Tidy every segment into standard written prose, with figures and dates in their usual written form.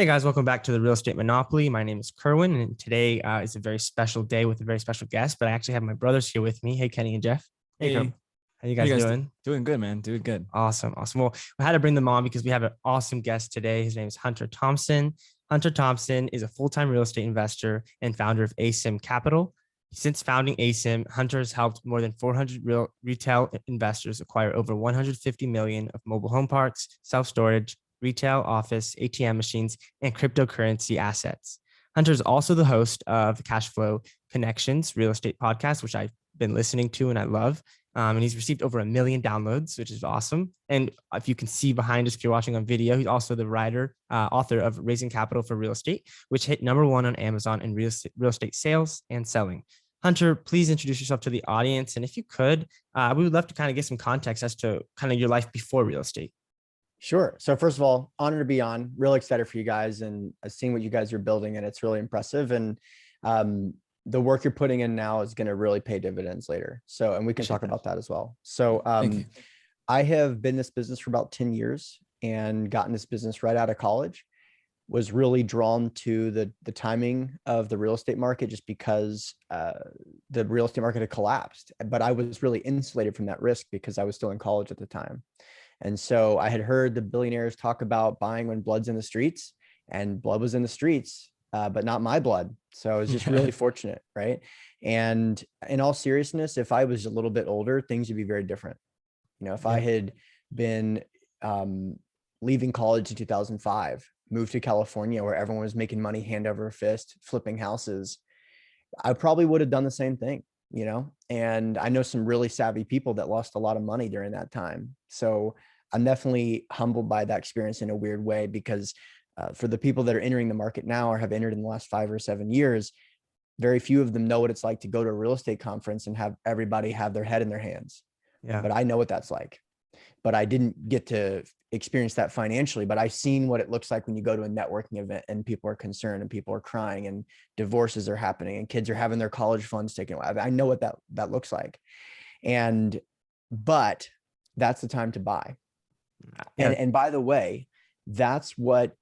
Hey guys, welcome back to the Real Estate Monopoly. My name is Kerwin, and today is a very special day with a very special guest. But I actually have my brothers here with me. Hey, Kenny and Jeff. Hey, Hey, how you how you guys guys doing? doing good, man. Doing good. Awesome, awesome. Well, we had to bring them on because we have an awesome guest today. His name is Hunter Thompson. Hunter Thompson is a full-time real estate investor and founder of ASIM Capital. Since founding ASIM, Hunter has helped more than 400 retail investors acquire over 150 million of mobile home parks, self-storage, retail, office, ATM machines, and cryptocurrency assets. Hunter is also the host of Cash Flow Connections real estate podcast, which I've been listening to and I love. And he's received over 1 million downloads, which is awesome. And if you can see behind us, if you're watching on video, he's also the author of Raising Capital for Real Estate, which hit #1 on Amazon in real estate sales and selling. Hunter, please introduce yourself to the audience. And if you could, we would love to kind of get some context as to kind of your life before real estate. Sure. So first of all, honored to be on. Really excited for you guys and seeing what you guys are building, and it's really impressive. And the work you're putting in now is going to really pay dividends later. So, and we can talk about that as well. So Thank you. I have been in this business for about 10 years and gotten this business right out of college. Was really drawn to the timing of the real estate market just because the real estate market had collapsed. But I was really insulated from that risk because I was still in college at the time. And so I had heard the billionaires talk about buying when blood's in the streets, and blood was in the streets, but not my blood. So I was just really fortunate, right? And in all seriousness, if I was a little bit older, things would be very different. You know, if I had been leaving college in 2005, moved to California where everyone was making money hand over fist, flipping houses, I probably would have done the same thing, you know? And I know some really savvy people that lost a lot of money during that time. So I'm definitely humbled by that experience in a weird way, because for the people that are entering the market now or have entered in the last 5 or 7 years, very few of them know what it's like to go to a real estate conference and have everybody have their head in their hands. Yeah. But I know what that's like. But I didn't get to experience that financially, but I've seen what it looks like when you go to a networking event and people are concerned and people are crying and divorces are happening and kids are having their college funds taken away. I know what that looks like. But that's the time to buy. Yeah. And by the way, that's what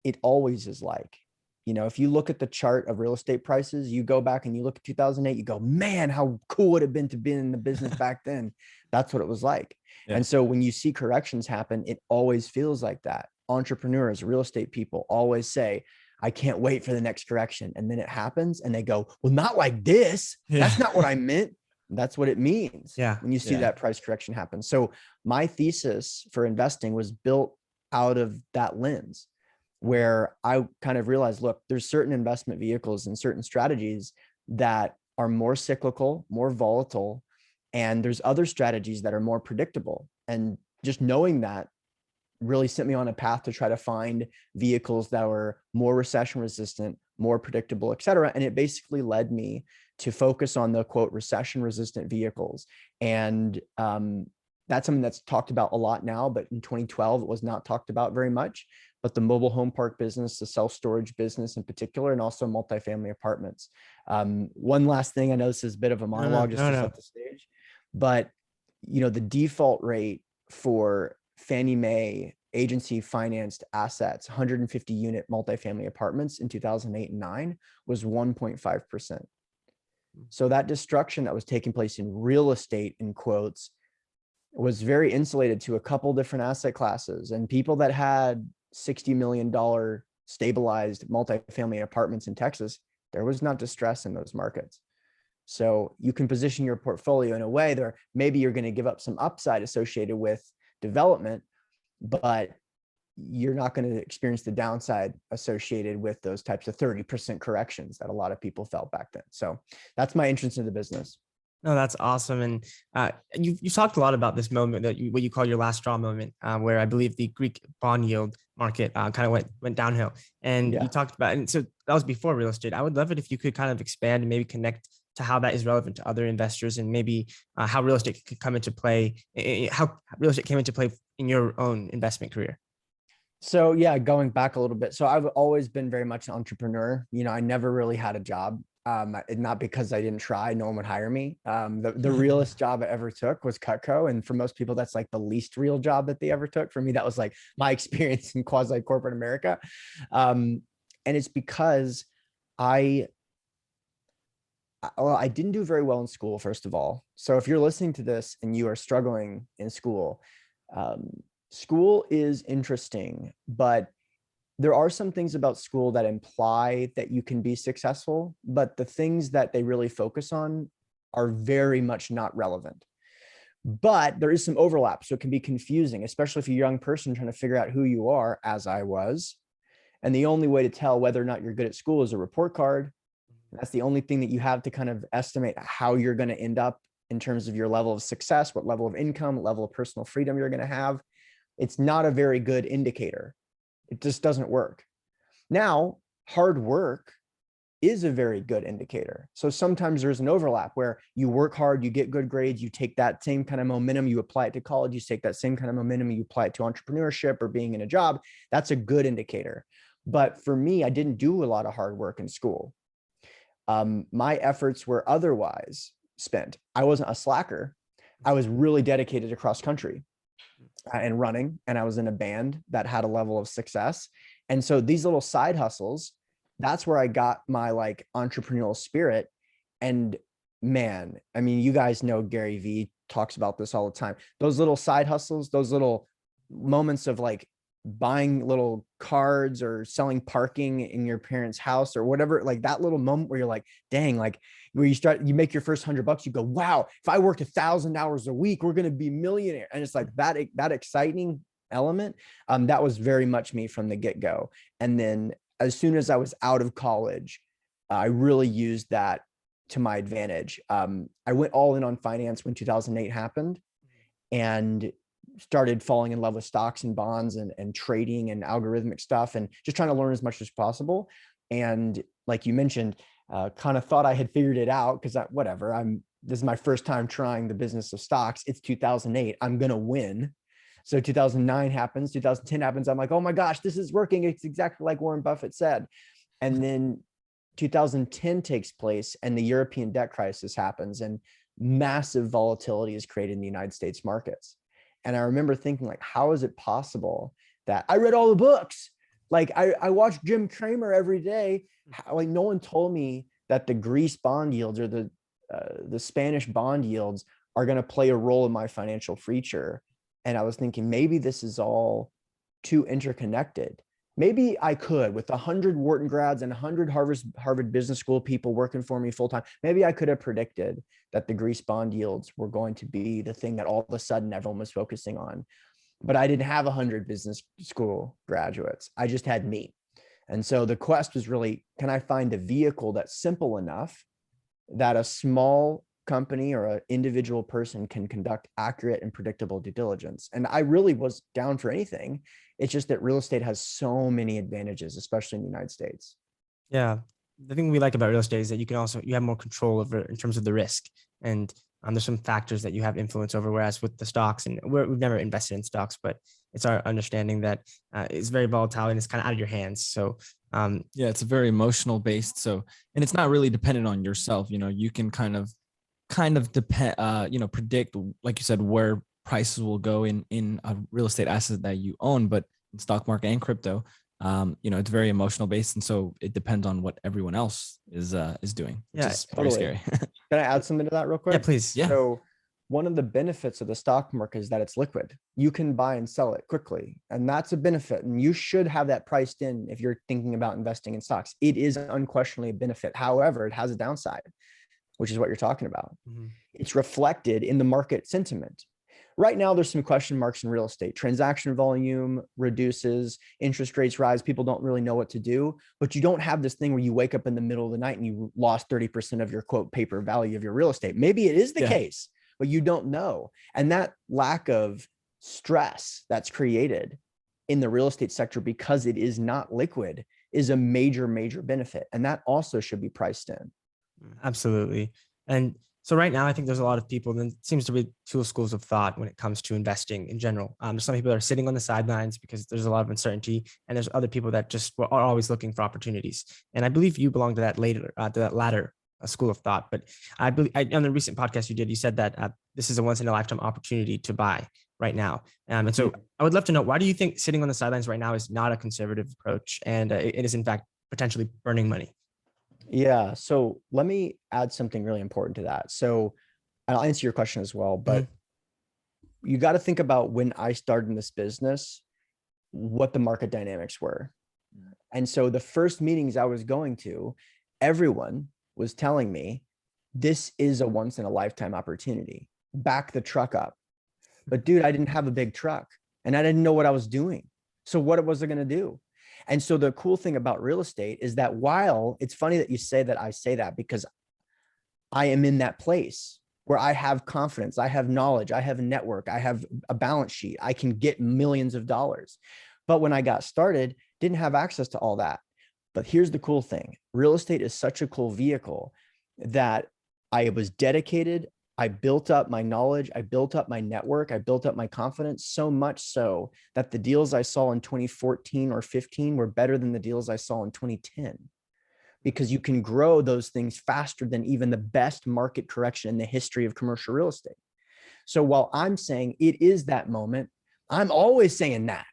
it always is like. You know, if you look at the chart of real estate prices, you go back and you look at 2008, you go, man, how cool would it have been to be in the business back then? That's what it was like. Yeah. And so when you see corrections happen, it always feels like that. Entrepreneurs, real estate people always say, I can't wait for the next correction. And then it happens and they go, well, not like this. Yeah. That's not what I meant. That's what it means. Yeah. When you see that price correction happen. So my thesis for investing was built out of that lens, where I kind of realized, look, there's certain investment vehicles and certain strategies that are more cyclical, more volatile, and there's other strategies that are more predictable. And just knowing that really sent me on a path to try to find vehicles that were more recession resistant, more predictable, et cetera. And it basically led me to focus on the quote recession resistant vehicles. And that's something that's talked about a lot now, but in 2012, it was not talked about very much. But the mobile home park business, the self-storage business in particular, and also multifamily apartments. One last thing, I know this is a bit of a monologue to set the stage, but you know, the default rate for Fannie Mae agency financed assets, 150 unit multifamily apartments in 2008 and 9 was 1.5%. So that destruction that was taking place in real estate, in quotes, was very insulated to a couple different asset classes, and people that had $60 million stabilized multifamily apartments in Texas, there was not distress in those markets. So you can position your portfolio in a way that maybe you're going to give up some upside associated with development, but you're not going to experience the downside associated with those types of 30% corrections that a lot of people felt back then. So that's my entrance into the business. No, that's awesome. And you talked a lot about this moment that what you call your last straw moment, where I believe the Greek bond yield market kind of went downhill. And you talked about, and so that was before real estate. I would love it if you could kind of expand and maybe connect to how that is relevant to other investors, and maybe how real estate could come into play, how real estate came into play in your own investment career. So yeah, going back a little bit. So I've always been very much an entrepreneur. You know, I never really had a job. Not because I didn't try, no one would hire me. The realest job I ever took was Cutco. And for most people, that's like the least real job that they ever took. For me, that was like my experience in quasi corporate America. And it's because I didn't do very well in school, first of all. So if you're listening to this and you are struggling in school, school is interesting, but there are some things about school that imply that you can be successful, but the things that they really focus on are very much not relevant. But there is some overlap, so it can be confusing, especially if you're a young person trying to figure out who you are, as I was. And the only way to tell whether or not you're good at school is a report card. That's the only thing that you have to kind of estimate how you're going to end up in terms of your level of success, what level of income, what level of personal freedom you're going to have. It's not a very good indicator. It just doesn't work. Now, hard work is a very good indicator. So sometimes there's an overlap where you work hard, you get good grades, you take that same kind of momentum, you apply it to college, you take that same kind of momentum, you apply it to entrepreneurship or being in a job. That's a good indicator. But for me, I didn't do a lot of hard work in school. My efforts were otherwise spent. I wasn't a slacker. I was really dedicated to cross country and running, and I was in a band that had a level of success. And so these little side hustles, that's where I got my like entrepreneurial spirit. And man, I mean, you guys know Gary Vee talks about this all the time. Those little side hustles, those little moments of like buying little cards or selling parking in your parents' house or whatever, like that little moment where you're like, dang, like where you make your first $100, you go, wow, if I worked 1,000 hours a week, we're going to be millionaire. And it's like that exciting element. That was very much me from the get-go. And then as soon as I was out of college, I really used that to my advantage. I went all in on finance when 2008 happened and started falling in love with stocks and bonds and trading and algorithmic stuff and just trying to learn as much as possible. And like you mentioned, kind of thought I had figured it out because this is my first time trying the business of stocks. It's 2008. I'm going to win. So 2009 happens, 2010 happens. I'm like, oh my gosh, this is working. It's exactly like Warren Buffett said. And then 2010 takes place and the European debt crisis happens and massive volatility is created in the United States markets. And I remember thinking like, how is it possible that I read all the books? Like I watched Jim Cramer every day. Like no one told me that the Greece bond yields or the Spanish bond yields are going to play a role in my financial future. And I was thinking maybe this is all too interconnected. Maybe I could, with 100 Wharton grads and 100 Harvard Business School people working for me full time, maybe I could have predicted that the Greece bond yields were going to be the thing that all of a sudden everyone was focusing on. But I didn't have 100 business school graduates. I just had me. And so the quest was really, can I find a vehicle that's simple enough that a small company or an individual person can conduct accurate and predictable due diligence? And I really was down for anything. It's just that real estate has so many advantages, especially in the United States. Yeah. The thing we like about real estate is that you have more control over in terms of the risk. And there's some factors that you have influence over, whereas with the stocks, and we've never invested in stocks, but it's our understanding that it's very volatile and it's kind of out of your hands. So yeah, it's a very emotional based. So, and it's not really dependent on yourself. You can kind of depend, predict, like you said, where prices will go in a real estate asset that you own, but in stock market and crypto, it's very emotional based. And so it depends on what everyone else is doing, which is totally scary. Can I add something to that real quick? Yeah, please. Yeah. So one of the benefits of the stock market is that it's liquid. You can buy and sell it quickly, and that's a benefit. And you should have that priced in if you're thinking about investing in stocks. It is unquestionably a benefit. However, it has a downside, which is what you're talking about. Mm-hmm. It's reflected in the market sentiment. Right now, there's some question marks in real estate. Transaction volume reduces, interest rates rise. People don't really know what to do, but you don't have this thing where you wake up in the middle of the night and you lost 30% of your quote paper value of your real estate. Maybe it is the case, but you don't know. And that lack of stress that's created in the real estate sector because it is not liquid is a major, major benefit. And that also should be priced in. Absolutely. And So right now, I think there's a lot of people, and it seems to be two schools of thought when it comes to investing in general. There's some people that are sitting on the sidelines because there's a lot of uncertainty, and there's other people that just are always looking for opportunities. And I believe you belong to that latter school of thought. But I believe on the recent podcast you did, you said that this is a once in a lifetime opportunity to buy right now. And so I would love to know, why do you think sitting on the sidelines right now is not a conservative approach, and it is in fact potentially burning money? Yeah. So let me add something really important to that. So I'll answer your question as well, but you got to think about when I started in this business, what the market dynamics were. And so the first meetings I was going to, everyone was telling me, this is a once in a lifetime opportunity. Back the truck up. But dude, I didn't have a big truck and I didn't know what I was doing. So what was I going to do? And so the cool thing about real estate is that while it's funny that you say that, I say that because I am in that place where I have confidence, I have knowledge, I have a network, I have a balance sheet, I can get millions of dollars. But when I got started, didn't have access to all that. But here's the cool thing. Real estate is such a cool vehicle that I was dedicated. I built up my knowledge. I built up my network. I built up my confidence, so much so that the deals I saw in 2014 or 15 were better than the deals I saw in 2010, because you can grow those things faster than even the best market correction in the history of commercial real estate. So while I'm saying it is that moment, I'm always saying that,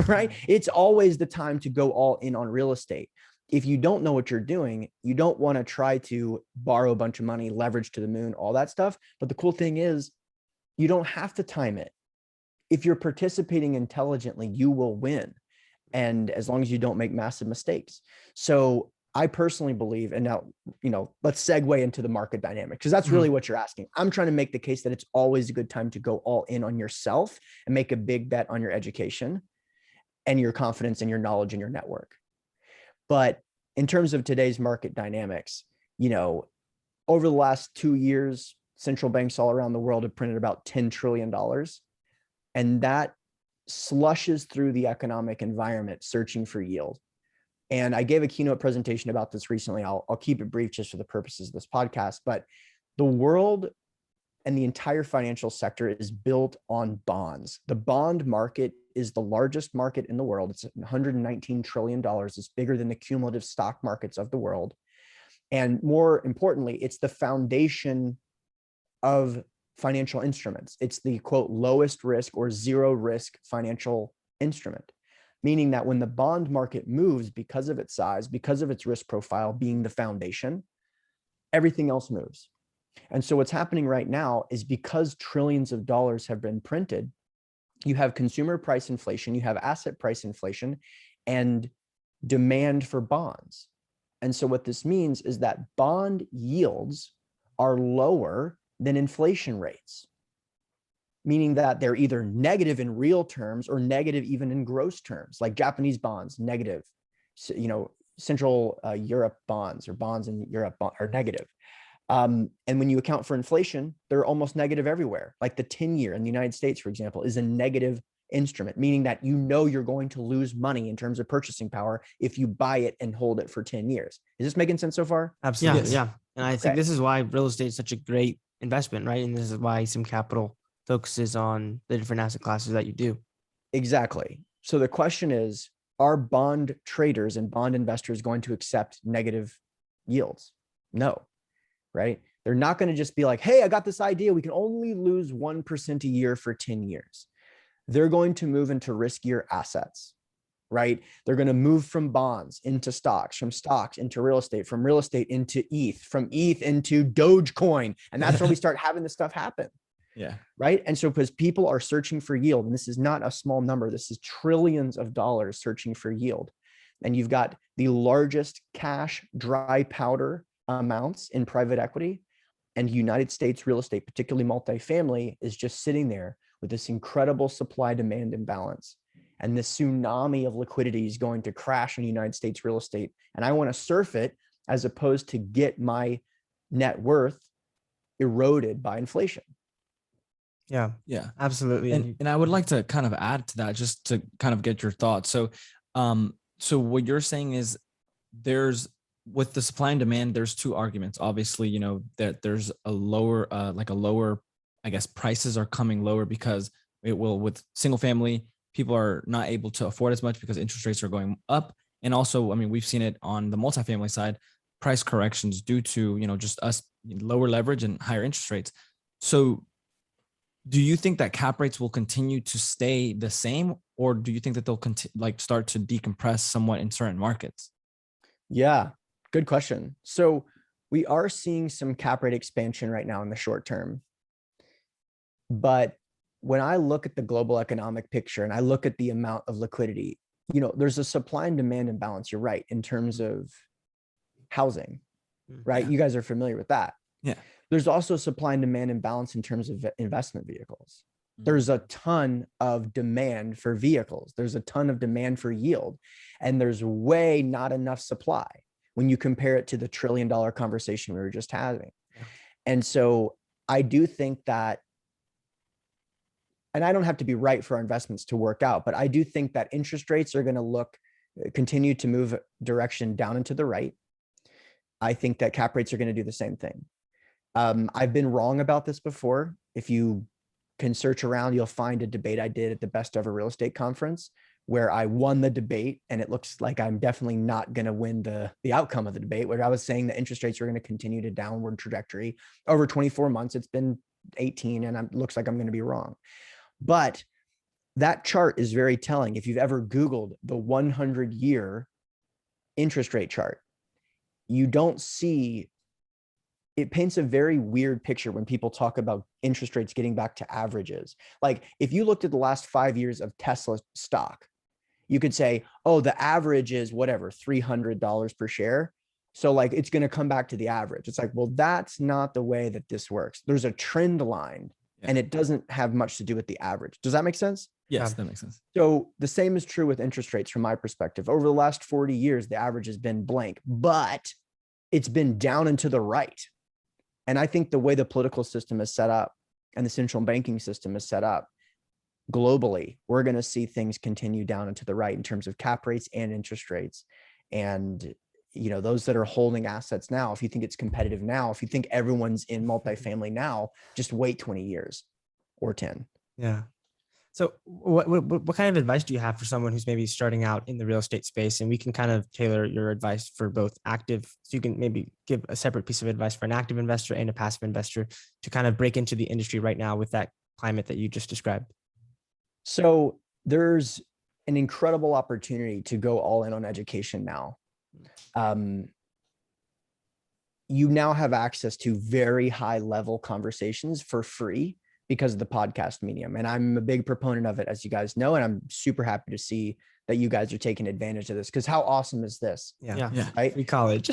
right? It's always the time to go all in on real estate. If you don't know what you're doing, you don't want to try to borrow a bunch of money, leverage to the moon, all that stuff. But the cool thing is you don't have to time it. If you're participating intelligently, you will win. And as long as you don't make massive mistakes. So I personally believe, and now, let's segue into the market dynamic, because that's really what you're asking. I'm trying to make the case that it's always a good time to go all in on yourself and make a big bet on your education and your confidence and your knowledge and your network. But in terms of today's market dynamics, over the last 2 years, central banks all around the world have printed about $10 trillion. And that slushes through the economic environment searching for yield. And I gave a keynote presentation about this recently. I'll keep it brief just for the purposes of this podcast, but the world and the entire financial sector is built on bonds. The bond market is the largest market in the world. It's $119 trillion. It's bigger than the cumulative stock markets of the world. And more importantly, it's the foundation of financial instruments. It's the quote, lowest risk or zero risk financial instrument, meaning that when the bond market moves because of its size, because of its risk profile being the foundation, everything else moves. And so what's happening right now is because trillions of dollars have been printed, you have consumer price inflation, you have asset price inflation, and demand for bonds. And so what this means is that bond yields are lower than inflation rates, meaning that they're either negative in real terms or negative even in gross terms, like Japanese bonds, negative, Central Europe bonds or bonds in Europe are negative. And when you account for inflation, they're almost negative everywhere. Like the 10-year in the United States, for example, is a negative instrument, meaning that you're going to lose money in terms of purchasing power if you buy it and hold it for 10 years. Is this making sense so far? Absolutely. Yeah. And I think this is why real estate is such a great investment, right? And this is why some capital focuses on the different asset classes that you do. Exactly. So the question is, are bond traders and bond investors going to accept negative yields? No. Right? They're not going to just be like, hey, I got this idea. We can only lose 1% a year for 10 years. They're going to move into riskier assets, right? They're going to move from bonds into stocks, from stocks into real estate, from real estate into ETH, from ETH into Dogecoin. And that's where we start having this stuff happen. Yeah. Right. And so because people are searching for yield, and this is not a small number, this is trillions of dollars searching for yield. And you've got the largest cash dry powder amounts in private equity, and United States real estate, particularly multifamily, is just sitting there with this incredible supply demand imbalance. And this tsunami of liquidity is going to crash on United States real estate. And I want to surf it as opposed to get my net worth eroded by inflation. Yeah, absolutely. And I would like to kind of add to that, just to kind of get your thoughts. So, so what you're saying is there's with the supply and demand, there's two arguments. Obviously, you know, that there's a lower, I guess prices are coming lower because it will, with single family, people are not able to afford as much because interest rates are going up. And also, I mean, we've seen it on the multifamily side, price corrections due to, you know, just us lower leverage and higher interest rates. So do you think that cap rates will continue to stay the same, or do you think that they'll start to decompress somewhat in certain markets? Yeah, good question. So we are seeing some cap rate expansion right now in the short term. But when I look at the global economic picture and I look at the amount of liquidity, you know, there's a supply and demand imbalance. You're right, in terms of housing, right? Yeah. You guys are familiar with that. Yeah. There's also supply and demand imbalance in terms of investment vehicles. There's a ton of demand for vehicles. There's a ton of demand for yield, and there's way not enough supply when you compare it to the $1 trillion conversation we were just having. Yeah. And so I do think that, and I don't have to be right for our investments to work out, but I do think that interest rates are going to continue to move direction down and to the right. I think that cap rates are going to do the same thing. I've been wrong about this before. If you can search around, you'll find a debate I did at the Best Ever Real Estate Conference where I won the debate, and it looks like I'm definitely not going to win the outcome of the debate, where I was saying that interest rates are going to continue to downward trajectory over 24 months. It's been 18, and it looks like I'm going to be wrong. But that chart is very telling. If you've ever Googled the 100-year interest rate chart, you don't see, it paints a very weird picture when people talk about interest rates getting back to averages. Like if you looked at the last 5 years of Tesla stock, you could say, oh, the average is whatever, $300 per share. So like, it's going to come back to the average. It's like, well, that's not the way that this works. There's a trend line, and it doesn't have much to do with the average. Does that make sense? Yes, that makes sense. So the same is true with interest rates from my perspective. Over the last 40 years, the average has been blank, but it's been down and to the right. And I think the way the political system is set up and the central banking system is set up globally, we're going to see things continue down and to the right in terms of cap rates and interest rates. And, you know, those that are holding assets now, if you think it's competitive now, if you think everyone's in multifamily now, just wait 20 years or 10. Yeah. So what kind of advice do you have for someone who's maybe starting out in the real estate space? And we can kind of tailor your advice for both active. So you can maybe give a separate piece of advice for an active investor and a passive investor to kind of break into the industry right now with that climate that you just described. So there's an incredible opportunity to go all in on education now. You now have access to very high level conversations for free because of the podcast medium. And I'm a big proponent of it, as you guys know, and I'm super happy to see that you guys are taking advantage of this, because how awesome is this? Yeah. Right? Free college.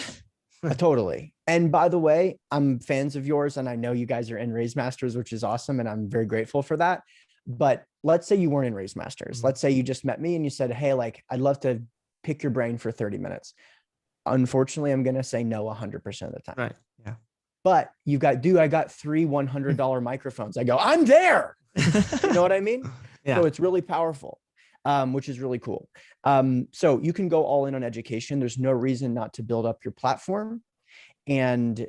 Totally. And by the way, I'm fans of yours, and I know you guys are in Raise Masters, which is awesome. And I'm very grateful for that. But let's say you weren't in Raise Masters. Mm-hmm. Let's say you just met me and you said, hey, like, I'd love to pick your brain for 30 minutes. Unfortunately, I'm going to say no 100% of the time. Right. Yeah. But you've got, I got 3 $100 microphones. I go, I'm there. You know what I mean? Yeah. So it's really powerful, which is really cool. So you can go all in on education. There's no reason not to build up your platform. And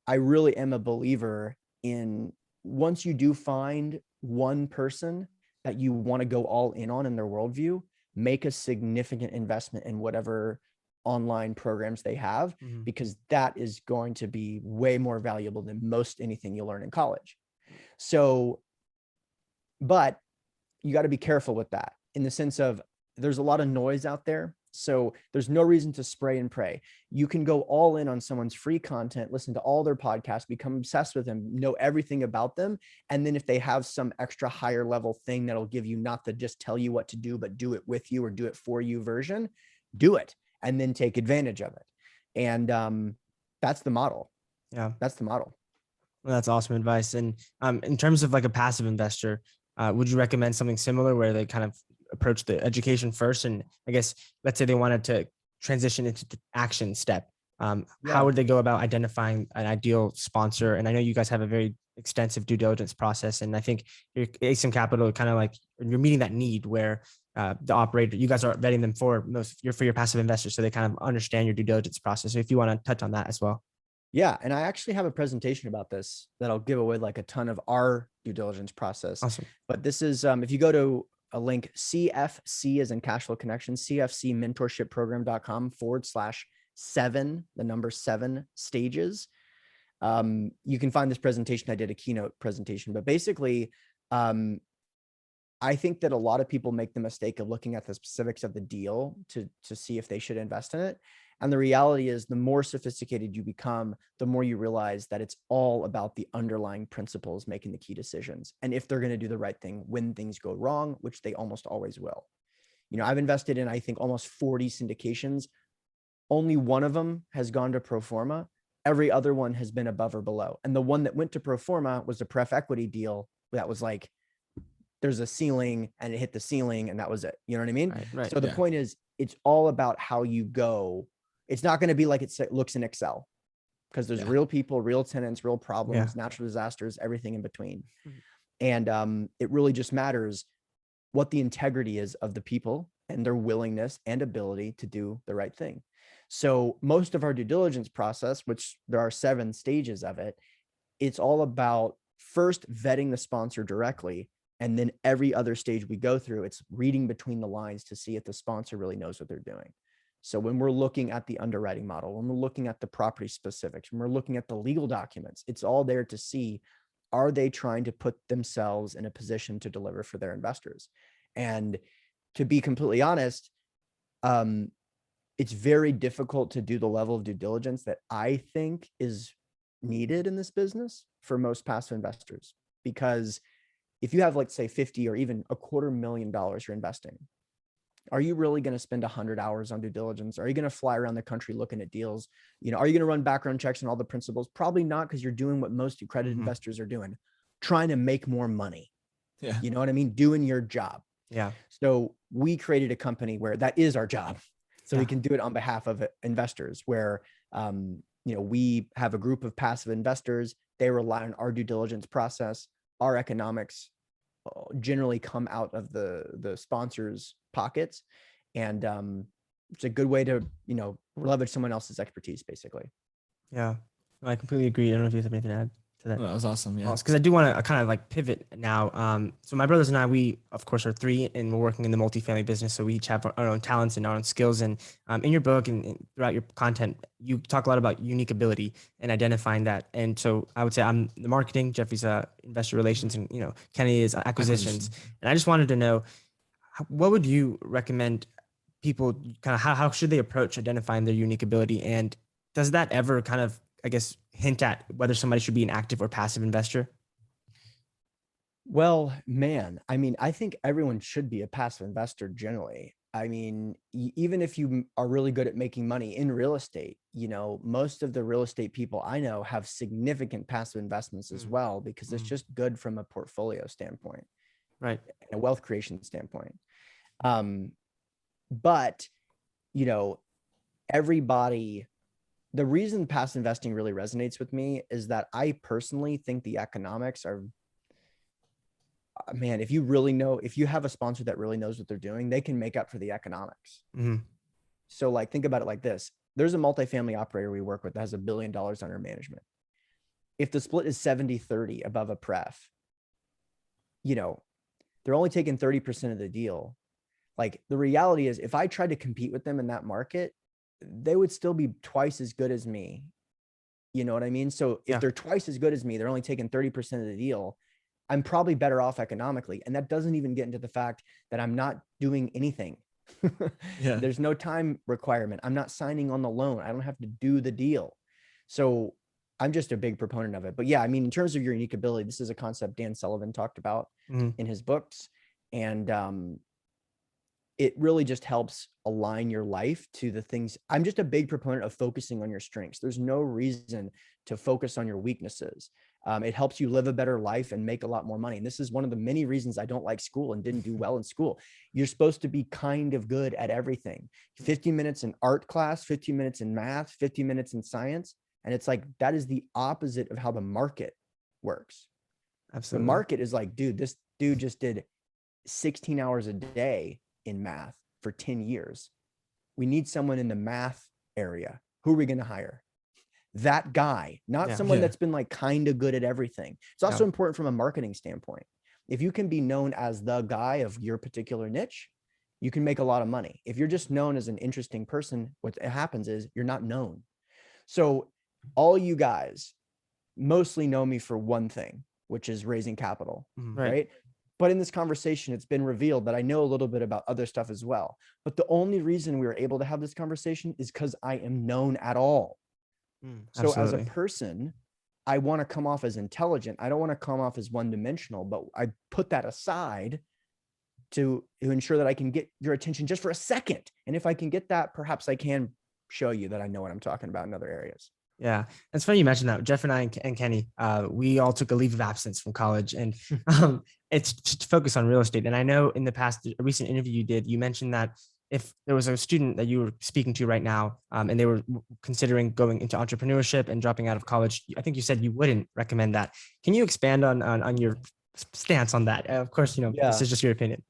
I really am a believer in, once you do find one person that you want to go all in on in their worldview, make a significant investment in whatever online programs they have, because that is going to be way more valuable than most anything you learn in college. So, but you got to be careful with that, in the sense of there's a lot of noise out there. So there's no reason to spray and pray. You can go all in on someone's free content, listen to all their podcasts, become obsessed with them, know everything about them. And then if they have some extra higher level thing that'll give you not the just tell you what to do, but do it with you or do it for you version, do it. And then take advantage of it. And that's the model. Yeah. That's the model. Well, that's awesome advice. And in terms of like a passive investor, would you recommend something similar where they kind of approach the education first? And I guess, let's say they wanted to transition into the action step. How would they go about identifying an ideal sponsor? And I know you guys have a very extensive due diligence process, and I think your ASIM Capital kind of like you're meeting that need where the operator, you guys are vetting them for your passive investors, so they kind of understand your due diligence process. So if you want to touch on that as well. Yeah. And I actually have a presentation about this that'll give away like a ton of our due diligence process. Awesome. But this is, if you go to a link, CFC as in cash flow connection, cfcmentorshipprogram.com/7, the number 7 stages. You can find this presentation. I did a keynote presentation, but basically, I think that a lot of people make the mistake of looking at the specifics of the deal to see if they should invest in it. And the reality is the more sophisticated you become, the more you realize that it's all about the underlying principles making the key decisions. And if they're going to do the right thing when things go wrong, which they almost always will. I've invested in, I think, almost 40 syndications. Only one of them has gone to pro forma. Every other one has been above or below. And the one that went to pro forma was a pref equity deal that was like, there's a ceiling and it hit the ceiling and that was it. You know what I mean? Right. So the point is, it's all about how you go. It's not going to be like it looks in Excel, because there's real people, real tenants, real problems, natural disasters, everything in between. And it really just matters what the integrity is of the people and their willingness and ability to do the right thing. So most of our due diligence process, which there are 7 stages of it, it's all about first vetting the sponsor directly. And then every other stage we go through, it's reading between the lines to see if the sponsor really knows what they're doing. So when we're looking at the underwriting model, when we're looking at the property specifics, when we're looking at the legal documents, it's all there to see, are they trying to put themselves in a position to deliver for their investors? And to be completely honest, it's very difficult to do the level of due diligence that I think is needed in this business for most passive investors. Because if you have, like, say 50 or even $250,000 you're investing, are you really going to spend 100 hours on due diligence? Are you going to fly around the country looking at deals? Are you going to run background checks on all the principals? Probably not, because you're doing what most accredited investors are doing, trying to make more money. Yeah. You know what I mean? Doing your job. Yeah. So we created a company where that is our job. So we can do it on behalf of investors where, we have a group of passive investors. They rely on our due diligence process. Our economics generally come out of the sponsors' pockets. And it's a good way to, leverage someone else's expertise, basically. Yeah, I completely agree. I don't know if you have anything to add to that. Oh, that was awesome. Yeah. Because I do want to kind of like pivot now. So my brothers and I, we of course are 3 and we're working in the multifamily business. So we each have our own talents and our own skills. And in your book and throughout your content, you talk a lot about unique ability and identifying that. And so I would say I'm the marketing, Jeffrey's investor relations, and Kenny is acquisitions. And I just wanted to know, what would you recommend people kind of how should they approach identifying their unique ability? And does that ever kind of, I guess, hint at whether somebody should be an active or passive investor? Well, man, I mean, I think everyone should be a passive investor generally. I mean, even if you are really good at making money in real estate, most of the real estate people I know have significant passive investments as well, because it's just good from a portfolio standpoint, right? And a wealth creation standpoint. But, everybody, the reason passive investing really resonates with me is that I personally think the economics are, man, if you have a sponsor that really knows what they're doing, they can make up for the economics. So like, think about it like this. There's a multifamily operator we work with that has $1 billion under management. If the split is 70-30 above a pref, they're only taking 30% of the deal. Like, the reality is, if I tried to compete with them in that market, they would still be twice as good as me. You know what I mean? So if they're twice as good as me, they're only taking 30% of the deal. I'm probably better off economically. And that doesn't even get into the fact that I'm not doing anything. There's no time requirement. I'm not signing on the loan. I don't have to do the deal. So I'm just a big proponent of it. But yeah, I mean, in terms of your unique ability, this is a concept Dan Sullivan talked about in his books. And it really just helps align your life to the things. I'm just a big proponent of focusing on your strengths. There's no reason to focus on your weaknesses. It helps you live a better life and make a lot more money. And this is one of the many reasons I don't like school and didn't do well in school. You're supposed to be kind of good at everything. 50 minutes in art class, 50 minutes in math, 50 minutes in science. And it's like, that is the opposite of how the market works. Absolutely. The market is like, dude, this dude just did 16 hours a day in math for 10 years. We need someone in the math area. Who are we going to hire? That guy, not someone that's been like kind of good at everything. It's also important from a marketing standpoint. If you can be known as the guy of your particular niche, you can make a lot of money. If you're just known as an interesting person, what happens is you're not known. So all you guys mostly know me for one thing, which is raising capital, right? But in this conversation, it's been revealed that I know a little bit about other stuff as well. But the only reason we were able to have this conversation is because I am known at all. So as a person, I want to come off as intelligent. I don't want to come off as one-dimensional, but I put that aside to ensure that I can get your attention just for a second. And if I can get that, perhaps I can show you that I know what I'm talking about in other areas. Yeah, it's funny you mentioned that. Jeff and I and Kenny, we all took a leave of absence from college, and it's to focus on real estate. And I know in the past, a recent interview you did, you mentioned that if there was a student that you were speaking to right now, and they were considering going into entrepreneurship and dropping out of college, I think you said you wouldn't recommend that. Can you expand on your stance on that? Of course, this is just your opinion.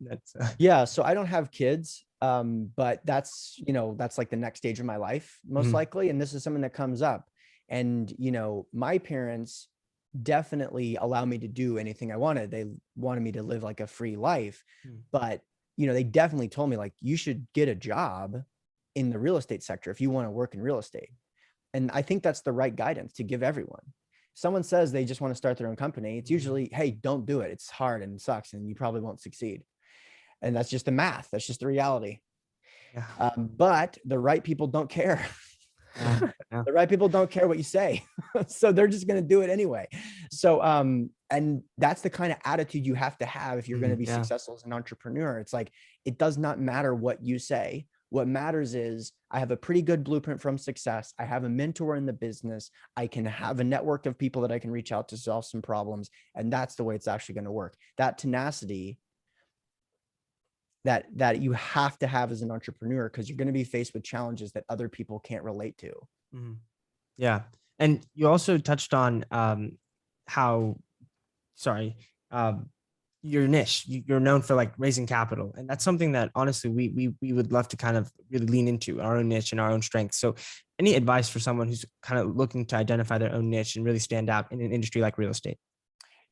Yeah. So I don't have kids, but that's like the next stage of my life, most likely. And this is something that comes up. And, my parents definitely allow me to do anything I wanted. They wanted me to live like a free life, but, they definitely told me like, you should get a job in the real estate sector if you want to work in real estate. And I think that's the right guidance to give everyone. Someone says they just want to start their own company. It's usually, hey, don't do it. It's hard and it sucks and you probably won't succeed. And that's just the math. That's just the reality. Yeah. But the right people don't care. The right people don't care what you say. So they're just going to do it anyway. So, and that's the kind of attitude you have to have if you're going to be successful as an entrepreneur. It's like, it does not matter what you say. What matters is I have a pretty good blueprint from success. I have a mentor in the business. I can have a network of people that I can reach out to solve some problems. And that's the way it's actually going to work. That tenacity that you have to have as an entrepreneur, because you're going to be faced with challenges that other people can't relate to. Yeah. And you also touched on your niche. You're known for like raising capital. And that's something that honestly, we would love to kind of really lean into our own niche and our own strengths. So any advice for someone who's kind of looking to identify their own niche and really stand out in an industry like real estate?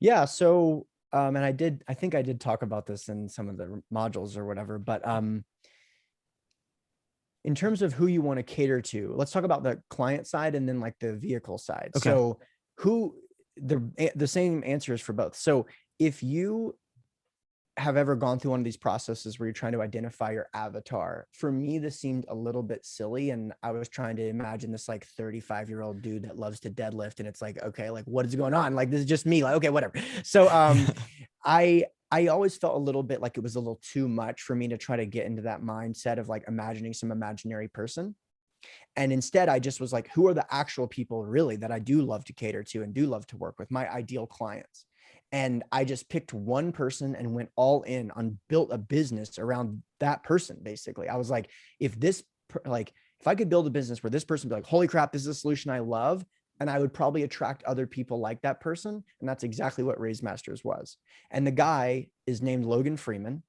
Yeah. So, and I think I did talk about this in some of the modules or whatever, but, in terms of who you want to cater to, let's talk about the client side and then like the vehicle side. Okay. So the same answers for both. So if you have ever gone through one of these processes where you're trying to identify your avatar, for me, this seemed a little bit silly. And I was trying to imagine this like 35-year-old dude that loves to deadlift. And it's like, okay, like what is going on? Like, this is just me. Like, okay, whatever. So, I always felt a little bit like it was a little too much for me to try to get into that mindset of like imagining some imaginary person. And instead, I just was like, who are the actual people really that I do love to cater to and do love to work with, my ideal clients? And I just picked one person and went all in on built a business around that person. Basically, I was like, if I could build a business where this person would be like, holy crap, this is a solution I love. And I would probably attract other people like that person. And that's exactly what Raise Masters was. And the guy is named Logan Freeman.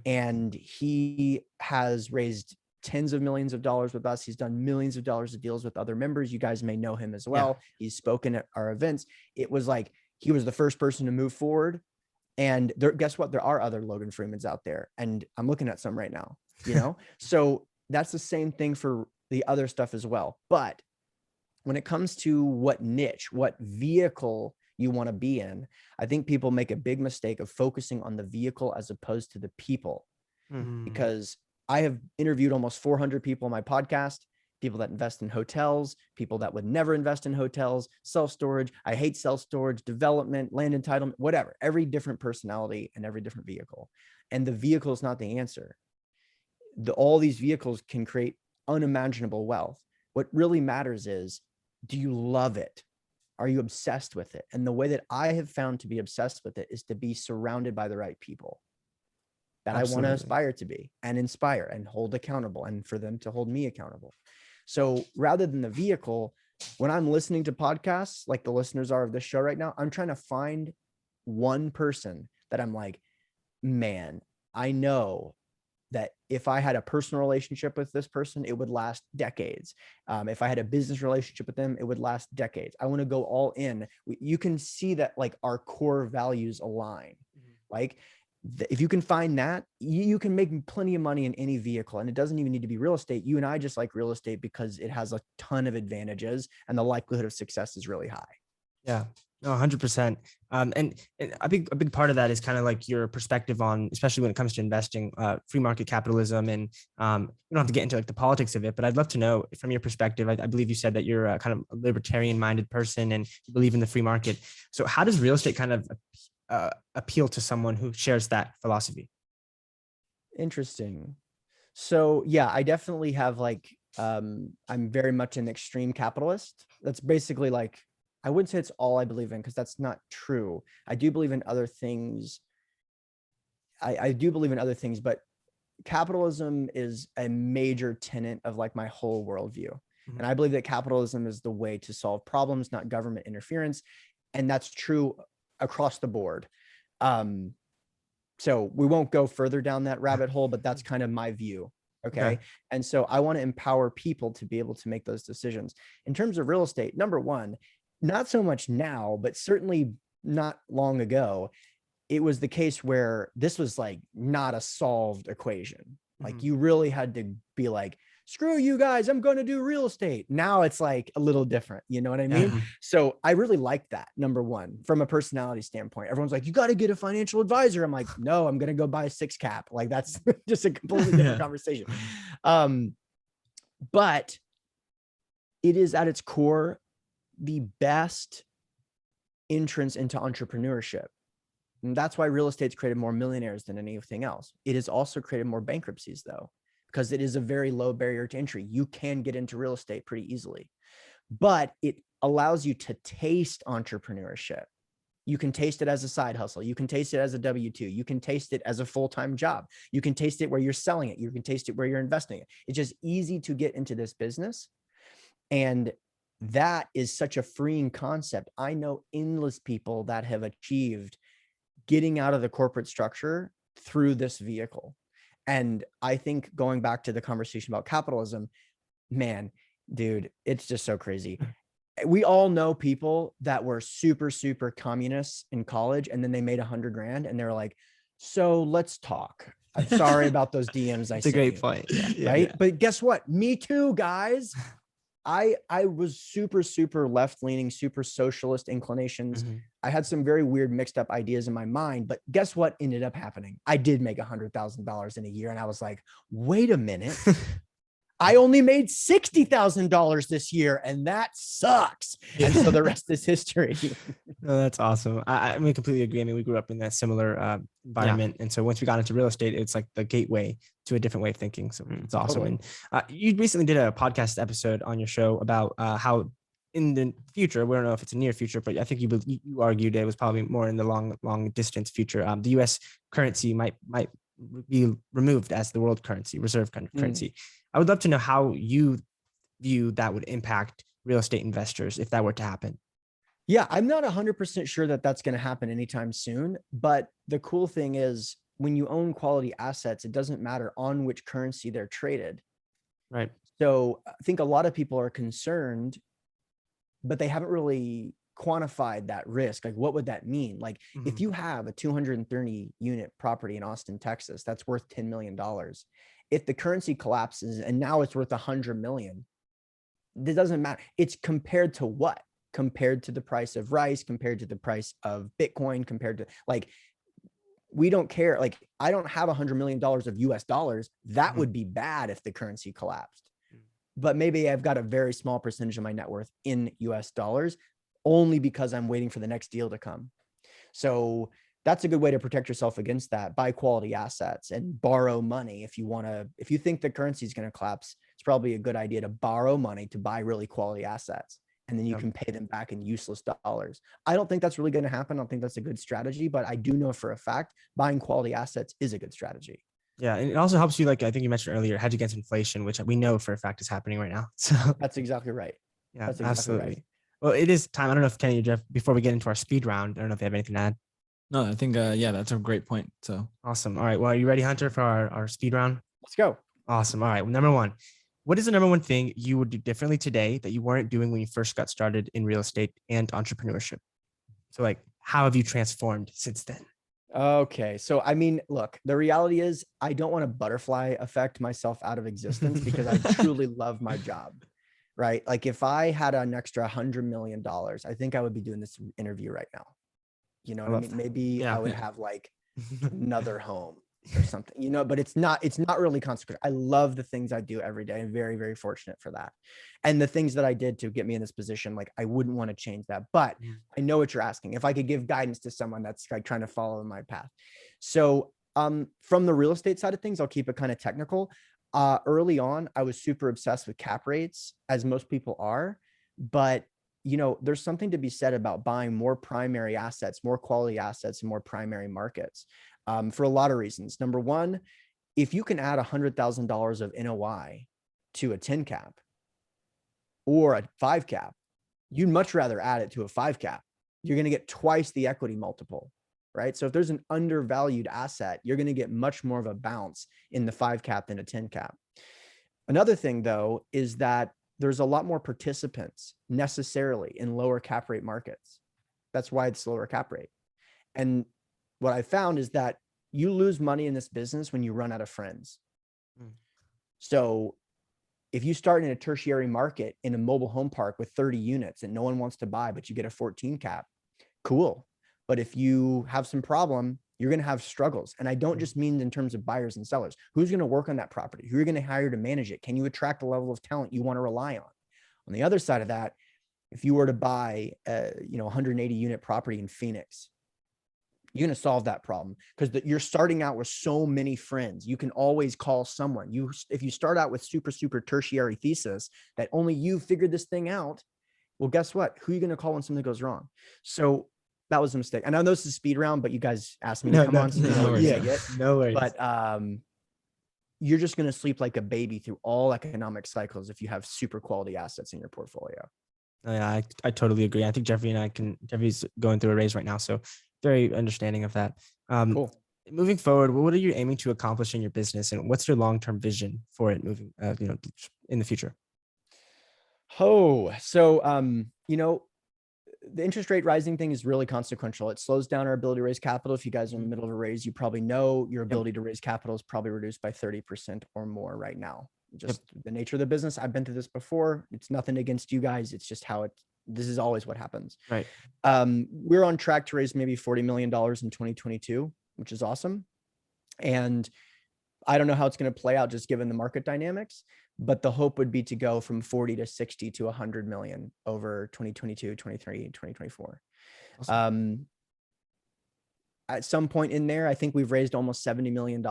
And he has raised tens of millions of dollars with us. He's done millions of dollars of deals with other members. You guys may know him as well. Yeah. He's spoken at our events. It was like, he was the first person to move forward. And guess what? There are other Logan Freemans out there. And I'm looking at some right now, So that's the same thing for the other stuff as well. But when it comes to what niche, what vehicle you want to be in, I think people make a big mistake of focusing on the vehicle as opposed to the people. Because I have interviewed almost 400 people on my podcast, people that invest in hotels, people that would never invest in hotels, self-storage. I hate self-storage, development, land entitlement, whatever, every different personality and every different vehicle. And the vehicle is not the answer. All these vehicles can create unimaginable wealth. What really matters is, do you love it? Are you obsessed with it? And the way that I have found to be obsessed with it is to be surrounded by the right people that I want to aspire to be and inspire and hold accountable, and for them to hold me accountable. So rather than the vehicle, when I'm listening to podcasts like the listeners are of this show right now, I'm trying to find one person that I'm like, man, I know that if I had a personal relationship with this person, it would last decades. If I had a business relationship with them, it would last decades. I want to go all in. You can see that like our core values align. Like if you can find that, you can make plenty of money in any vehicle, and it doesn't even need to be real estate. You and I just like real estate because it has a ton of advantages and the likelihood of success is really high. Yeah. No, 100%. And a big part of that is kind of like your perspective on, especially when it comes to investing, free market capitalism. And you don't have to get into like the politics of it, but I'd love to know from your perspective. I believe you said that you're a kind of a libertarian-minded person and you believe in the free market. So how does real estate kind of appeal to someone who shares that philosophy? Interesting. So yeah, I definitely have like, I'm very much an extreme capitalist. That's basically like, I wouldn't say it's all I believe in, because that's not true. I do believe in other things. I do believe in other things, but capitalism is a major tenet of like my whole worldview. And I believe that capitalism is the way to solve problems, not government interference. And that's true across the board. So we won't go further down that rabbit hole, but that's kind of my view. Okay. And so I want to empower people to be able to make those decisions. In terms of real estate, number one, not so much now, but certainly not long ago, it was the case where this was like not a solved equation. Like you really had to be like, screw you guys, I'm going to do real estate. Now it's like a little different. You know what I mean? So I really like that. Number one, from a personality standpoint, everyone's like, you got to get a financial advisor. I'm like, no, I'm going to go buy a 6-cap. Like that's just a completely different conversation. But it is at its core the best entrance into entrepreneurship. And that's why real estate's created more millionaires than anything else. It has also created more bankruptcies though, because it is a very low barrier to entry. You can get into real estate pretty easily, but it allows you to taste entrepreneurship. You can taste it as a side hustle. You can taste it as a W-2. You can taste it as a full-time job. You can taste it where you're selling it. You can taste it where you're investing it. It's just easy to get into this business. And that is such a freeing concept. I know endless people that have achieved getting out of the corporate structure through this vehicle. And I think going back to the conversation about capitalism, man, dude, it's just so crazy. We all know people that were super, super communists in college, and then they made $100 grand and they're like, so let's talk. I'm sorry about those DMs. It's a great point. Right. Yeah. But guess what? Me too, guys. I was super, super left-leaning, super socialist inclinations. I had some very weird mixed up ideas in my mind, but guess what ended up happening? I did make $100,000 in a year. And I was like, wait a minute. I only made $60,000 this year, and that sucks. And so the rest is history. No, that's awesome. I mean, completely agree. I mean, we grew up in that similar environment. And so once we got into real estate, it's like the gateway to a different way of thinking. So it's awesome. Totally. And you recently did a podcast episode on your show about how in the future, we don't know if it's a near future, but I think you argued it was probably more in the long distance future. The US currency might be removed as the world currency, reserve currency. I would love to know how you view that would impact real estate investors if that were to happen. Yeah, I'm not 100% sure that that's going to happen anytime soon. But the cool thing is when you own quality assets, it doesn't matter on which currency they're traded. Right. So I think a lot of people are concerned, but they haven't really quantified that risk. Like, what would that mean? Like if you have a 230 unit property in Austin, Texas, that's worth $10 million. If the currency collapses and now it's worth 100 million, it doesn't matter. It's compared to what? Compared to the price of rice, compared to the price of Bitcoin, compared to like, we don't care. Like I don't have $100 million of US dollars. That would be bad if the currency collapsed, but maybe I've got a very small percentage of my net worth in US dollars only because I'm waiting for the next deal to come. So that's a good way to protect yourself against that. Buy quality assets and borrow money. If you think the currency is going to collapse, it's probably a good idea to borrow money to buy really quality assets and then you can pay them back in useless dollars. I don't think that's really going to happen. I don't think that's a good strategy, but I do know for a fact buying quality assets is a good strategy. Yeah. And it also helps you, like I think you mentioned earlier, hedge against inflation, which we know for a fact is happening right now. So That's exactly right. yeah, That's exactly absolutely. right. Well, it is time. I don't know if Kenny or Jeff, before we get into our speed round, I don't know if they have anything to add. No, I think, yeah, that's a great point. So Awesome. All right. Well, are you ready, Hunter, for our speed round? Let's go. Awesome. All right. Well, number one, what is the number one thing you would do differently today that you weren't doing when you first got started in real estate and entrepreneurship? So like, how have you transformed since then? Okay. So, I mean, look, the reality is I don't want to butterfly effect myself out of existence because I truly love my job, right? Like if I had an extra $100 million, I think I would be doing this interview right now. You know what I mean? that. Maybe Yeah. I would have like another home or something, you know, but it's not really consequential. I love the things I do every day. I'm very, very fortunate for that. And the things that I did to get me in this position, like I wouldn't want to change that, but I know what you're asking. If I could give guidance to someone that's like trying to follow my path. So, from the real estate side of things, I'll keep it kind of technical. Early on, I was super obsessed with cap rates, as most people are, but you know, there's something to be said about buying more primary assets, more quality assets, and more primary markets. For a lot of reasons. Number one, if you can add $100,000 of NOI to a 10 cap or a 5 cap, you'd much rather add it to a 5 cap. You're going to get twice the equity multiple, right? So if there's an undervalued asset, you're going to get much more of a bounce in the 5 cap than a 10 cap. Another thing though, is that there's a lot more participants necessarily in lower cap rate markets. That's why it's lower cap rate. And what I found is that you lose money in this business when you run out of friends. So if you start in a tertiary market in a mobile home park with 30 units and no one wants to buy, but you get a 14 cap, cool. But if you have some problem, you're going to have struggles. And I don't just mean in terms of buyers and sellers. Who's going to work on that property? Who are you going to hire to manage it? Can you attract the level of talent you want to rely on? On the other side of that, if you were to buy a 180 unit property in Phoenix, you're going to solve that problem because you're starting out with so many friends. You can always call someone. If you start out with super tertiary thesis that only you figured this thing out, well, guess what? Who are you going to call when something goes wrong? So that was a mistake. I know this is a speed round, but you guys asked me to come on. So no worries. No worries. But you're just going to sleep like a baby through all economic cycles if you have super quality assets in your portfolio. Oh, yeah, I totally agree. I think Jeffrey's going through a raise right now. So very understanding of that. Cool. Moving forward, what are you aiming to accomplish in your business, and what's your long-term vision for it moving, in the future? Oh, so, the interest rate rising thing is really consequential. It slows down our ability to raise capital. If you guys are in the middle of a raise, you probably know your ability to raise capital is probably reduced by 30% or more right now. Just the nature of the business. I've been through this before. It's nothing against you guys. It's just this is always what happens. Right. We're on track to raise maybe $40 million in 2022, which is awesome. And I don't know how it's going to play out just given the market dynamics, but the hope would be to go from 40 to 60 to 100 million over 2022, 23, 2024. Awesome. At some point in there, I think we've raised almost $70 million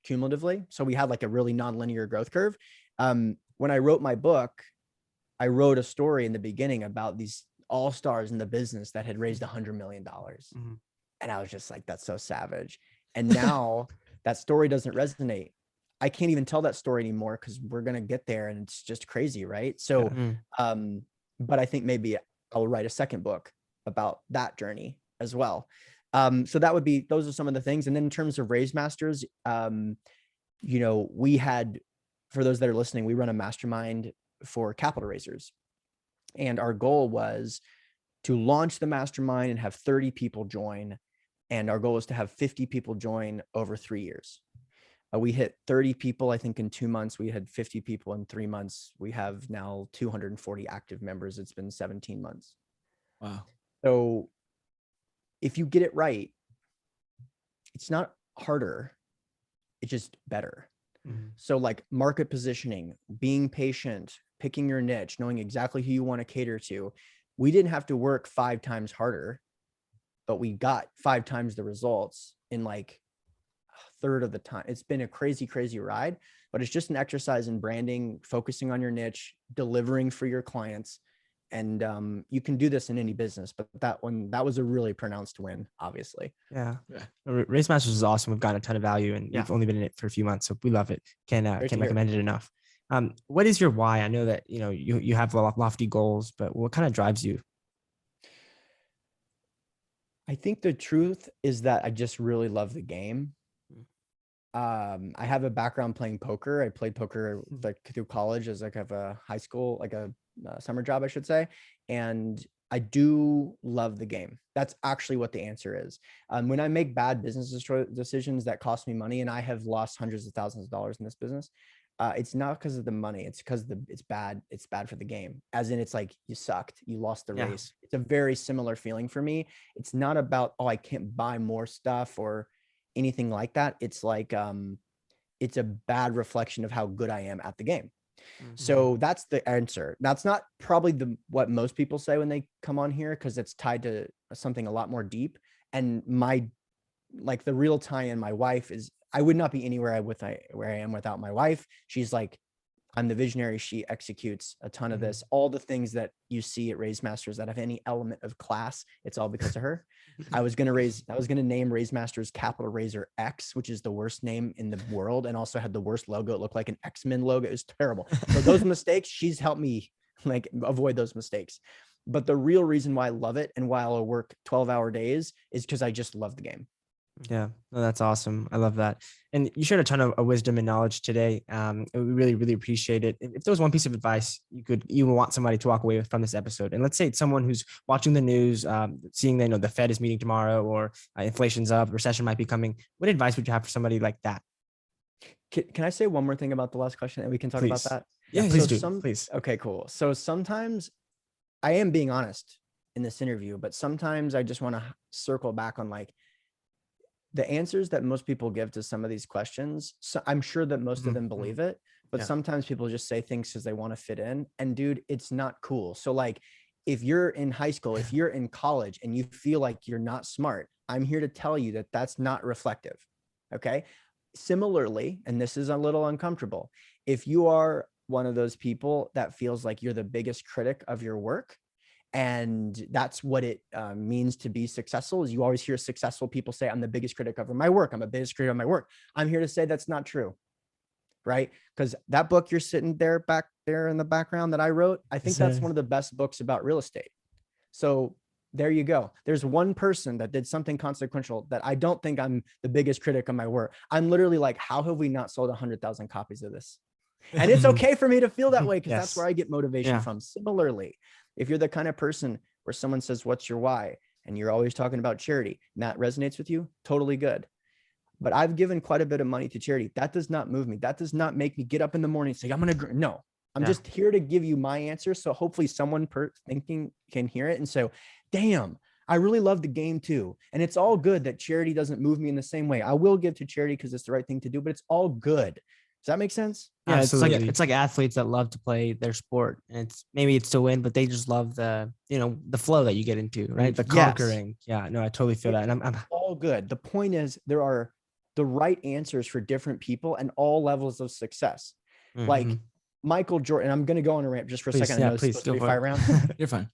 cumulatively. So we had like a really nonlinear growth curve. When I wrote my book, I wrote a story in the beginning about these all-stars in the business that had raised $100 million. Mm-hmm. And I was just like, that's so savage. And now that story doesn't resonate. I can't even tell that story anymore because we're going to get there and it's just crazy. Right. So, but I think maybe I'll write a second book about that journey as well. So those are some of the things. And then in terms of Raise Masters, we had, for those that are listening, we run a mastermind for capital raisers. And our goal was to launch the mastermind and have 30 people join. And our goal is to have 50 people join over 3 years. We hit 30 people, I think, in 2 months. We had 50 people in 3 months. We have now 240 active members. It's been 17 months. Wow. So if you get it right, it's not harder. It's just better. Mm-hmm. So like market positioning, being patient, picking your niche, knowing exactly who you want to cater to. We didn't have to work 5 times harder, but we got 5 times the results in like a third of the time. It's been a crazy, crazy ride, but it's just an exercise in branding, focusing on your niche, delivering for your clients, you can do this in any business, but that was a really pronounced win, obviously. Yeah. Race Masters is awesome. We've gotten a ton of value, and we've only been in it for a few months, so we love it. Can't recommend it enough. What is your why? I know that you have lofty goals, but what kind of drives you? I think the truth is that I just really love the game. I have a background playing poker. I played poker like through college as like a high school, like a summer job, I should say. And I do love the game. That's actually what the answer is. When I make bad business decisions that cost me money, and I have lost hundreds of thousands of dollars in this business, it's not because of the money. It's because it's bad. It's bad for the game. As in, it's like you sucked. You lost the race. It's a very similar feeling for me. It's not about, oh, I can't buy more stuff or anything like that. It's like it's a bad reflection of how good I am at the game. So that's the answer. That's not probably what most people say when they come on here, because it's tied to something a lot more deep. And the real tie in, my wife is, I would not be anywhere where I am without my wife. She's like, I'm the visionary. She executes a ton of this. All the things that you see at Raise Masters that have any element of class, it's all because of her. I was going to name Raise Masters Capital Raiser X, which is the worst name in the world, and also had the worst logo. It looked like an X-Men logo. It was terrible. So those mistakes, she's helped me like avoid those mistakes. But the real reason why I love it and why I'll work 12-hour days is because I just love the game. Yeah, no, that's awesome. I love that. And you shared a ton of wisdom and knowledge today. And we really, really appreciate it. If there was one piece of advice you want somebody to walk away with from this episode, and let's say it's someone who's watching the news, seeing the Fed is meeting tomorrow, or inflation's up, recession might be coming, what advice would you have for somebody like that? Can I say one more thing about the last question, and we can talk about that? Yeah, please do. Please. Okay, cool. So sometimes I am being honest in this interview, but sometimes I just want to circle back on like the answers that most people give to some of these questions. So I'm sure that most of them believe it, but sometimes people just say things because they want to fit in. And dude, it's not cool. So like, if you're in high school, if you're in college and you feel like you're not smart, I'm here to tell you that that's not reflective. Okay. Similarly, and this is a little uncomfortable, if you are one of those people that feels like you're the biggest critic of your work, and that's what it means to be successful, is you always hear successful people say, I'm the biggest critic of my work. I'm the biggest critic of my work. I'm here to say that's not true, right? Because that book you're sitting there back there in the background that I wrote, I think that's one of the best books about real estate. So there you go. There's one person that did something consequential that I don't think I'm the biggest critic of my work. I'm literally like, how have we not sold 100,000 copies of this? And it's okay for me to feel that way, because that's where I get motivation from. Similarly, if you're the kind of person where someone says, what's your why? And you're always talking about charity, and that resonates with you, totally good. But I've given quite a bit of money to charity. That does not move me. That does not make me get up in the morning and say, I'm just here to give you my answer. So hopefully someone thinking can hear it and say, damn, I really love the game too. And it's all good that charity doesn't move me in the same way. I will give to charity because it's the right thing to do, but it's all good. Does that make sense? Yeah, it's like athletes that love to play their sport, and maybe it's to win, but they just love the flow that you get into, right? The conquering. Yeah, no, I totally feel that. And I'm all good. The point is, there are the right answers for different people and all levels of success. Like Michael Jordan, I'm going to go on a rant just for a second. I know please go for it. You're fine.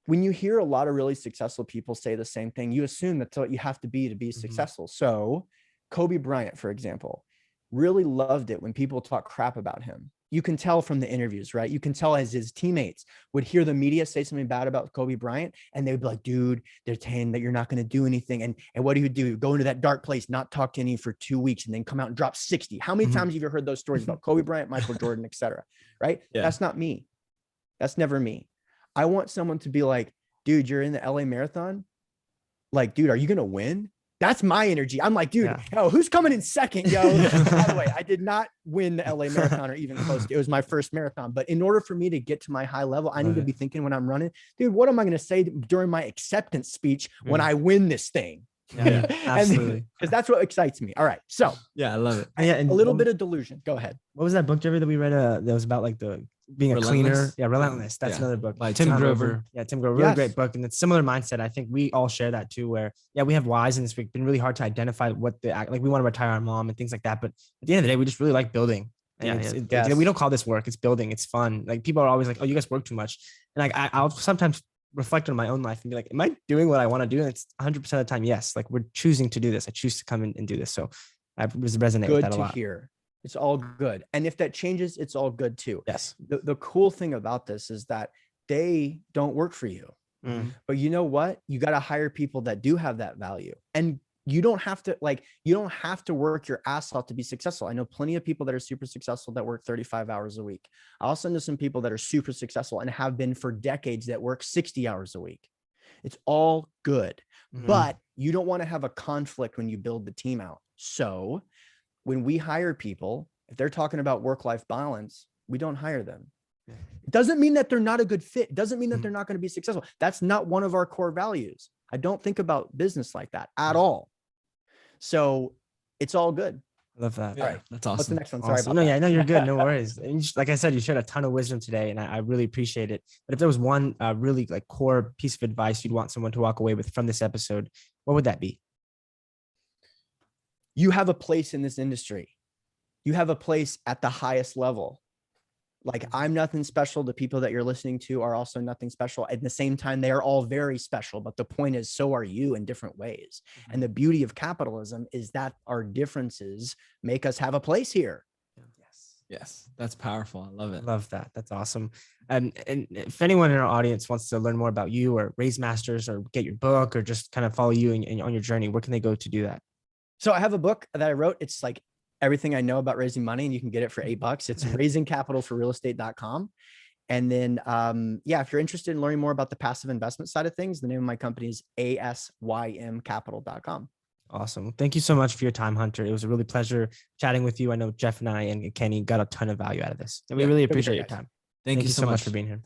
When you hear a lot of really successful people say the same thing, you assume that's what you have to be successful. So Kobe Bryant, for example, really loved it when people talk crap about him. You can tell from the interviews, right? You can tell as his teammates would hear the media say something bad about Kobe Bryant, and they would be like, dude, they're saying that you're not going to do anything. And what do? Go into that dark place, not talk to any for 2 weeks, and then come out and drop 60. How many times have you heard those stories about Kobe Bryant, Michael Jordan, et cetera, right? Yeah. That's not me. That's never me. I want someone to be like, dude, you're in the LA Marathon. Like, dude, are you going to win? That's my energy. I'm like, dude, yo, who's coming in second? Yo, by the way, I did not win the LA Marathon or even close. It was my first marathon. But in order for me to get to my high level, I need to be thinking when I'm running, dude, what am I going to say during my acceptance speech when I win this thing? Yeah, absolutely. Because that's what excites me. All right. So yeah, I love it. And a little bit of delusion. Go ahead. What was that book, Jerry, that we read? That was about like being a cleaner. Yeah, Relentless. That's another book by Tim Grover. Yeah, Tim Grover. Really great book. And it's similar mindset. I think we all share that too, where we have whys in this week. Been really hard to identify what we want to retire our mom and things like that. But at the end of the day, we just really like building And Yeah, we don't call this work. It's building. It's fun. Like people are always like, oh, you guys work too much. And like, I'll sometimes reflect on my own life and be like, am I doing what I want to do? And it's 100% of the time. Yes. Like we're choosing to do this. I choose to come in and do this. So I resonate with Good that a to lot. hear. It's all good. And if that changes, it's all good too. Yes. The cool thing about this is that they don't work for you. But you know what? You got to hire people that do have that value. And you don't have to work your ass off to be successful. I know plenty of people that are super successful that work 35 hours a week. I also know some people that are super successful and have been for decades that work 60 hours a week. It's all good, but you don't want to have a conflict when you build the team out. So when we hire people, if they're talking about work-life balance, we don't hire them. It doesn't mean that they're not a good fit. It doesn't mean that they're not going to be successful. That's not one of our core values. I don't think about business like that at all. So it's all good. I love that. All right. That's awesome. What's the next one? Awesome. Sorry about No, that. yeah, no, you're good. No worries. And like I said, you shared a ton of wisdom today, and I really appreciate it. But if there was one really like core piece of advice you'd want someone to walk away with from this episode, what would that be? You have a place in this industry. You have a place at the highest level. Like I'm nothing special. The people that you're listening to are also nothing special. At the same time, they are all very special. But the point is, so are you in different ways. And the beauty of capitalism is that our differences make us have a place here. Yes, that's powerful. I love it. Love that. That's awesome. And if anyone in our audience wants to learn more about you or Raise Masters or get your book or just kind of follow you on your journey, where can they go to do that? So I have a book that I wrote. It's like everything I know about raising money, and you can get it for $8. It's raisingcapitalforrealestate.com. And then, if you're interested in learning more about the passive investment side of things, the name of my company is asymcapital.com. Awesome. Thank you so much for your time, Hunter. It was a really pleasure chatting with you. I know Jeff and I and Kenny got a ton of value out of this. And we really appreciate your time. Thank you so much for being here.